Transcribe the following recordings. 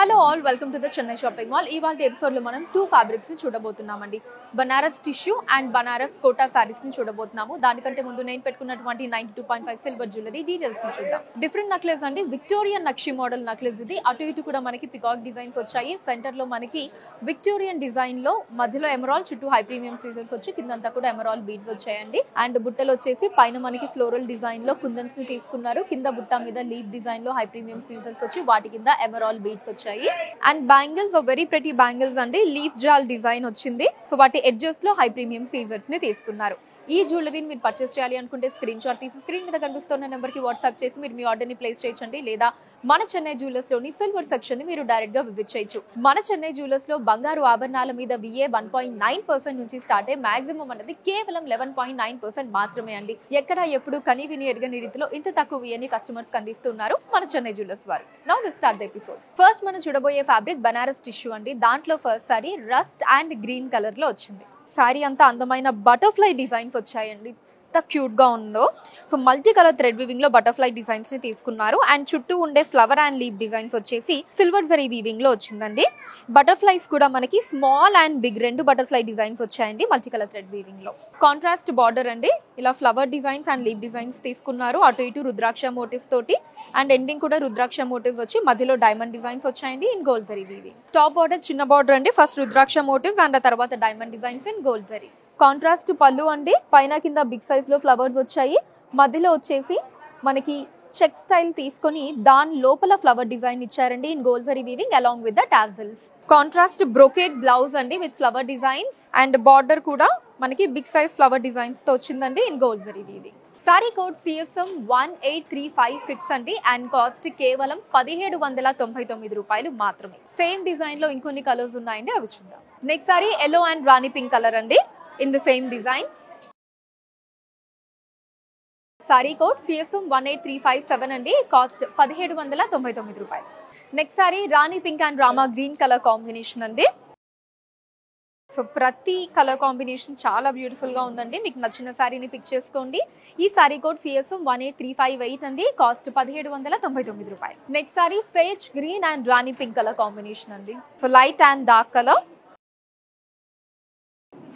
Hello all, welcome to the Chennai shopping mall. ఇవాళ ఎపిసోడ్లో మనం 2 ఫ్యాబ్రిక్స్ చూడబోతున్నామండి. Banaras tissue and Banaras Kota saris ని చూడబోతున్నాము. దానికంటే ముందు నేను పెట్టుకున్నటువంటి 92.5 సిల్వర్ జ్యువెలరీ డీటెయిల్స్ చూద్దాం. డిఫరెంట్ నక్లెస్ అండి, విక్టోరియన్ నక్షి మోడల్ నక్లెస్ ఇది. అటు ఇటు కూడా మనకి పికాక్ డిజైన్స్ వచ్చాయి. సెంటర్ లో మనకి విక్టోరియన్ డిజైన్ లో మధ్యలో ఎమరాల్, చుట్టూ హై ప్రీమియం సీజర్స్ వచ్చి కిందంతా కూడా ఎమరాల్ బీడ్స్ వచ్చాయండి. అండ్ బుట్టలు వచ్చేసి పైన మనకి ఫ్లోరల్ డిజైన్ లో కుందన్స్ ని తీసుకున్నారు. కింద బుట్ట మీద లీఫ్ డిజైన్ లో హై ప్రీమియం సీజర్స్ వచ్చి వాటి కింద ఎమరాల్ బీడ్స్ వచ్చాయి. And bangles very pretty bangles అండి, లీఫ్ జాల్ డిజైన్ వచ్చింది. సో వాటి ఎడ్జెస్ లో హై ప్రీమియం సీజర్స్ ని తీసుకున్నారు. ఈ జ్యువెలరీని మీరు పర్చేస్ చేయాలి అనుకుంటే స్క్రీన్ షాట్ తీసి స్క్రీన్ మీద కనిపిస్తున్న నెంబర్ కి వాట్సాప్ చేసి మీరు మీ ఆర్డర్ ని ప్లేస్ చేయొచ్చండి. లేదా మన చెన్నై జ్యువెలర్స్ లోని సిల్వర్ సెక్షన్ ని మీరు డైరెక్ట్ గా విజిట్ చేయొచ్చు. మన చెన్నై జ్యువెలర్స్ లో బంగారు ఆభరణాల మీద VA 1.9% నుంచి స్టార్ట్ అయ్యి మాక్సిమం అనేది కేవలం 11.9% మాత్రమే అండి. ఎక్కడ ఎప్పుడు కని విని ఎరగని రీతిలో ఇంత తక్కువ VA కస్టమర్స్ అందిస్తున్నారు మన చెన్నై జ్యువెలర్స్ వారు. Now let's start the episode. First మనం చూడబోయే ఫ్యాబ్రిక్ బనారస్ టిష్యూ అండి. దాంట్లో first sorry rust and green colour లో వచ్చింది. సారీ అంతా అందమైన బటర్ఫ్లై డిజైన్స్ వచ్చాయండి. ఎంత క్యూట్ గా ఉందో. So multi colour thread weaving లో బటర్ఫ్లై డిజైన్స్ ని తీసుకున్నారు. అండ్ చుట్టూ ఉండే ఫ్లవర్ అండ్ లీఫ్ డిజైన్స్ వచ్చేసి సిల్వర్ జరీ వీవింగ్ లో వచ్చిందండి. బటర్ఫ్లైస్ కూడా మనకి స్మాల్ అండ్ బిగ్ రెండు బటర్ఫ్లై డిజైన్స్ వచ్చాయండి మల్టీ కలర్ థ్రెడ్ వీవింగ్ లో. కాంట్రాస్ట్ బార్డర్ అండి, ఇలా flower designs and leaf designs తీసుకున్నారు. అటు ఇటు రుద్రాక్ష మోటివ్స్ తోటి అండ్ ఎండింగ్ కూడా రుద్రాక్ష మోటివ్స్ వచ్చి మధ్యలో డైమండ్ డిజైన్స్ వచ్చాయండి in gold zari weaving. Top border చిన్న బార్డర్ అండి, ఫస్ట్ రుద్రాక్ష మోటివ్స్ అండ్ ఆ తర్వాత diamond designs in gold zari. Contrast పళ్ళు అండి, పైన కింద బిగ్ సైజ్ లో ఫ్లవర్స్ వచ్చాయి. మధ్యలో వచ్చేసి మనకి చెక్ స్టైల్ తీసుకొని దాని లోపల ఫ్లవర్ డిజైన్ ఇచ్చారండి in gold zari weaving along with the tassels. Contrast brocade blouse అండి with flower designs and border కూడా మనకి బిగ్ సైజ్ ఫ్లవర్ డిజైన్స్ తో వచ్చిందండి in gold zari weaving. Sari code CSM 18356 అండి అండ్ కాస్ట్ కేవలం 1799 రూపాయలు మాత్రమే. సేమ్ డిజైన్ లో ఇంకొన్ని కలర్స్ ఉన్నాయండి, అవి చూద్దాం. Next sari yellow and rani pink colour అండి in the same design. Sari code CSM 18357 అండి, కాస్ట్ 1799 రూపాయలు. Next sari rani pink and rama green colour combination అండి. సో ప్రతి కలర్ కాంబినేషన్ చాలా బ్యూటిఫుల్ గా ఉందండి. మీకు నచ్చిన శారీని పిక్ చేసుకోండి. ఈ సారీ కోడ్ CSM 18358 అండి, కాస్ట్ 1799 రూపాయలు. Next sari sage green and rani pink colour combination అండి. So light and dark colour.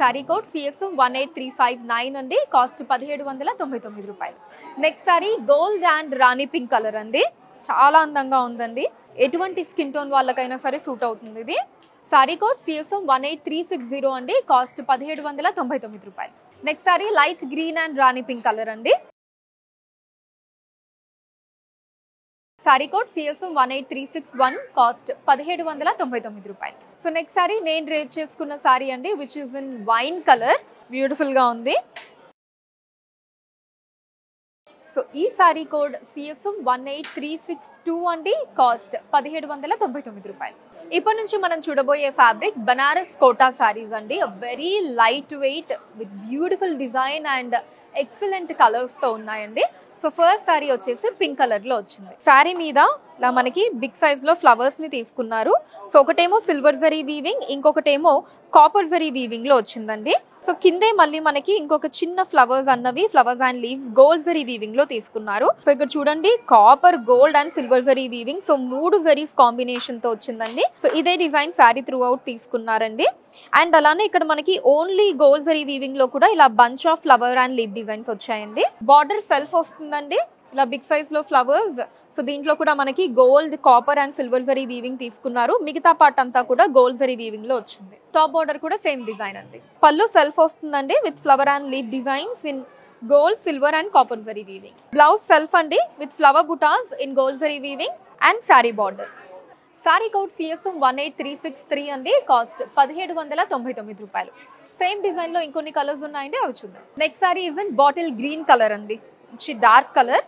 Sari code CSM 18359 అండి, కాస్ట్ 1799 రూపాయలు. Next sari gold and rani pink colour అండి, చాలా అందంగా ఉందండి. ఎటువంటి స్కిన్ టోన్ వాళ్ళకైనా సరే సూట్ అవుతుంది ఇది. సారీ కోడ్ CSM 18360 అండి, కాస్ట్ 1799 రూపాయలు. Next sari light green and rani pink colour అండి. సారీ కోడ్ CSM 18361, కాస్ట్ 1799 రూపాయలు. సో నెక్స్ట్ సారీ నేను రేట్ చేసుకున్న సారీ అండి, which is in wine colour, beautiful గా ఉంది. సో ఈ సారీ కోడ్ CSM 18362 అండి, కాస్ట్ 1799 రూపాయలు. ఇప్పటి నుంచి మనం చూడబోయే ఫ్యాబ్రిక్ బనారస్ కోటా సారీస్ అండి. Very light weight with beautiful design and excellent colours తో ఉన్నాయండి. సో ఫస్ట్ సారీ వచ్చేసి పింక్ కలర్ లో వచ్చింది. సారీ మీద ఇలా మనకి బిగ్ సైజ్ లో ఫ్లవర్స్ ని తీసుకున్నారు. సో ఒకటేమో సిల్వర్ జరీ వీవింగ్, ఇంకొకటేమో కాపర్ జరీ వీవింగ్ లో వచ్చిందండి. సో కిందే మళ్ళీ మనకి ఇంకొక చిన్న ఫ్లవర్స్ అన్నవి flowers and leaves gold zari weaving లో తీసుకున్నారు. సో ఇక్కడ చూడండి copper, gold and silver zari weaving. So 3 zaris combination తో వచ్చిందండి. సో ఇదే డిజైన్ సారీ త్రూ అవుట్ తీసుకున్నారండి. అండ్ అలానే ఇక్కడ మనకి ఓన్లీ గోల్డ్ జరీ వీవింగ్ లో కూడా ఇలా bunch of flower and leaf designs వచ్చాయండి. బార్డర్ సెల్ఫ్ వస్తుందండి, ఇలా బిగ్ సైజ్ లో ఫ్లవర్స్. సో దీంట్లో కూడా మనకి gold, copper and silver zari weaving తీసుకున్నారు. మిగతా పార్ట్ అంతా కూడా గోల్డ్ జరీ వీవింగ్ లో వచ్చింది. టాప్ బార్డర్ కూడా సేమ్ డిజైన్ అండి. పళ్ళు సెల్ఫ్ వస్తుందండి with flower and leaf designs in gold, silver and copper zari weaving. Blouse self అండి విత్ ఫ్లవర్ బుటాస్ in gold zari weaving and sari border. Sari code CSM 18363 అండి, కాస్ట్ 1799 రూపాయలు. సేమ్ డిజైన్ లో ఇంకొన్ని కలర్స్ ఉన్నాయండి, అవి చూద్దాం. Next sari is in bottle green colour అండి, dark colour.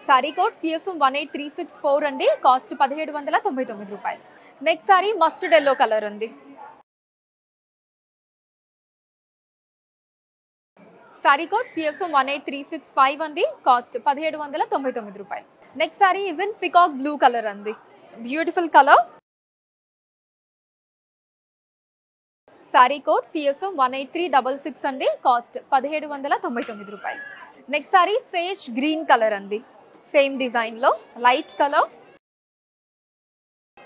Sari code CSM 18364 అండి, కాస్ట్ 1799 రూపాయలు. Next sari mustard yellow colour అండి. సారీ కోడ్ CSM 18365 అండి, కాస్ట్ 1799 రూపాయలు. Next sari is in peacock blue colour అండి, beautiful colour. Sari code CSM 18366 అండి, కాస్ట్ 1799 రూపాయలు. Next sari sage green colour అండి. సేమ్ డిజైన్ లో light colour.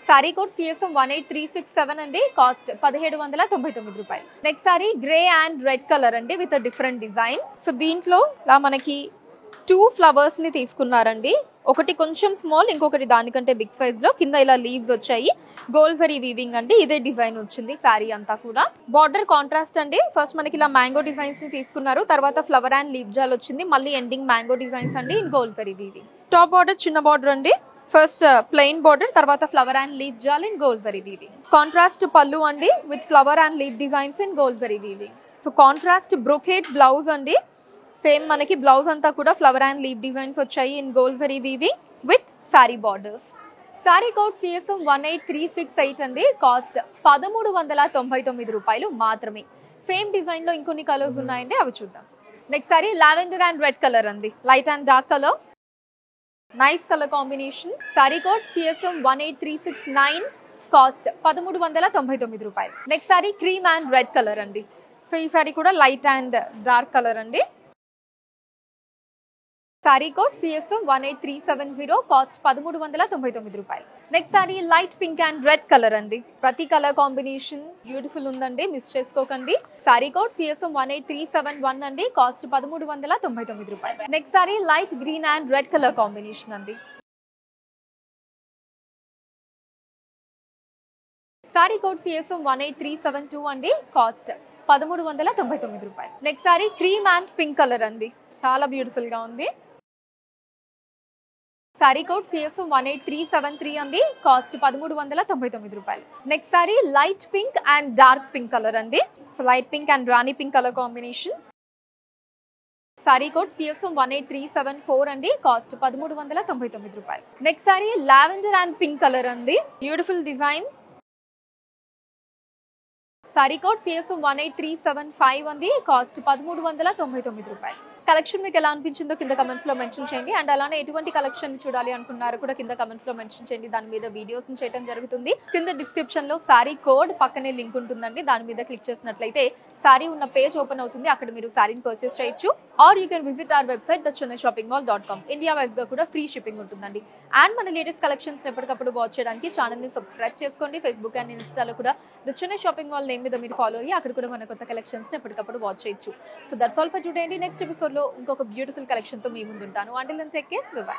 Sari code CSM 18367 అండి, కాస్ట్ 1799 రూపాయలు. Next sorry grey and red colour అండి విత్ డిఫరెంట్ డిజైన్. సో దీంట్లో ఇలా మనకి 2 ఫ్లవర్స్ ని తీసుకున్నారండి. ఒకటి కొంచెం స్మాల్, ఇంకొకటి దానికంటే బిగ్ సైజ్ లో. కింద ఇలా లీవ్స్ వచ్చాయి, గోల్డ్ జరీ వీవింగ్ అండి. ఇదే డిజైన్ వచ్చింది సారీ అంతా కూడా. బార్డర్ కాంట్రాస్ట్ అండి. ఫస్ట్ మనకి ఇలా మ్యాంగో డిజైన్స్ ని తీసుకున్నారు, తర్వాత ఫ్లవర్ అండ్ లీవ్ జాల్ వచ్చింది, మళ్ళీ ఎండింగ్ మ్యాంగో డిజైన్స్ అండి in gold zari weaving. Top border చిన్న బార్డర్ అండి. ఫస్ట్ ప్లెయిన్ బార్డర్, తర్వాత ఫ్లవర్ అండ్ లీవ్ జాల్ in gold zari weaving. Contrast పల్లు అండి with flower and leaf designs in gold zari weaving. So contrast brocade blouse అండి. Same మనకి blouse అంతా కూడా ఫ్లవర్ అండ్ లీవ్ డిజైన్స్ వచ్చాయి in gold zari weaving with sari borders. Sari code CSM 18368 అండి, cost 1399 రూపాయలు మాత్రమే. సేమ్ డిజైన్ లో ఇంకొన్ని కలర్స్ ఉన్నాయండి, అవి చూద్దాం. Next sari lavender and red colour అండి, light and dark colour, nice colour combination. Sari code CSM 18369, cost 1399 రూపాయలు. Next sari cream and red colour అండి. సో ఈ సారీ కూడా లైట్ అండ్ డార్క్ కలర్ అండి. సారీ కోడ్ CSM 18370, కాస్ట్ 1399 రూపాయలు. Next sari light pink and red colour అండి. ప్రతి colour combination beautiful ఉందండి, miss చేసుకోకండి. సారీ కోడ్ CSM 18371 అండి, కాస్ట్ 1399 రూపాయలు. Next sari light green and red colour combination అండి. సారీ కోడ్ CSM 18372 అండి, కాస్ట్ 1399 రూపాయలు. Next sari cream and pink colour అండి, చాలా బ్యూటిఫుల్ గా ఉంది. సారీ కోడ్ CSM 18373 అండి, కాస్ట్ 1399 రూపాయలు. Next sari light pink and dark pink colour అండి. So light pink and rani pink colour combination. Sari code CSM 18374 అండి, కాస్ట్ 1399 రూపాయలు. Next sari lavender and pink colour అండి, beautiful design. Sari code CSM 18375 అండి, cost 1399 రూపాయలు. Collection మీకు ఎలా అనిపించిందో కింద కమెంట్స్ లో మెన్షన్ చేయండి. అండ్ అలానే ఎటువంటి కలెక్షన్ చూడాలి అనుకున్నారో కూడా కింద కమెంట్స్ లో మెన్షన్ చేయండి. దాని మీద వీడియోస్ చేయడం జరుగుతుంది. కింద డిస్క్రిప్షన్ లో సారీ కోడ్ పక్కనే లింక్ ఉంటుందండి, దాని మీద క్లిక్ చేసినట్లయితే సారీ ఉన్న పేజ్ ఓపెన్ అవుతుంది. అక్కడ మీరు సారీని పర్చేస్ చేయొచ్చు. Or you can visit our website thechennaiShoppingMall.com. India wise గా కూడా ఫ్రీ షిప్పింగ్ ఉంటుందండి. అండ్ మన లేటెస్ట్ కలెక్షన్స్ ఎప్పటికప్పుడు వాచ్ చేయడానికి ఛానల్ ని సబ్స్క్రైబ్ చేసుకోండి. ఫేస్బుక్ అండ్ ఇన్స్టాలో కూడా the Chennai shopping mall name మీద మీరు ఫాలో అయ్యి అక్కడ కూడా మన కొత్త కలెక్షన్స్ ఎప్పటికప్పుడు వాచ్ చేయొచ్చు. So that's all for today అండి. నెక్స్ట్ ఎపిసోడ్ లో ఇంకొక బ్యూటిఫుల్ కలెక్షన్ తో మీ ముందు ఉంటాను. Until then take care, bye by.